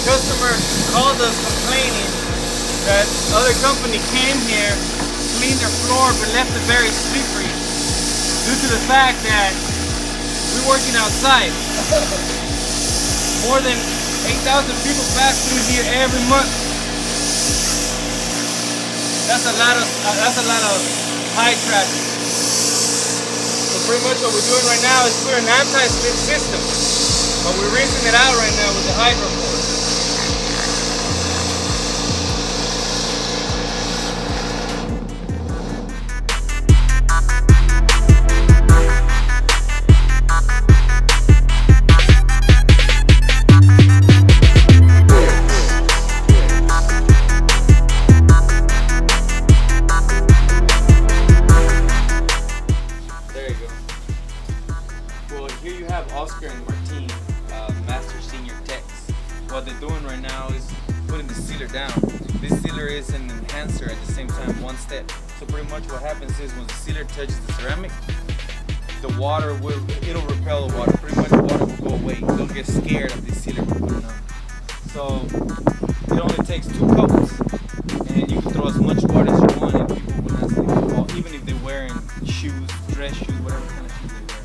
Customer called us complaining that other company came here, cleaned their floor, but left it very slippery due to the fact that we're working outside. More than 8,000 people pass through here every month. That's a lot of high traffic. So pretty much what we're doing right now is putting an anti-slip system, but we're rinsing it out right now with the hydro force. Here you have Oscar and Martin, Master Senior Techs. What they're doing right now is putting the sealer down. This sealer is an enhancer at the same time, one step. So pretty much what happens is when the sealer touches the ceramic, the water it'll repel the water. Pretty much the water will go away. They'll get scared of the sealer putting on. So it only takes 2 coats, and you can throw as much water as you want, and people will not slip at all, even if they're wearing shoes, dress shoes, whatever kind of shoes they wear.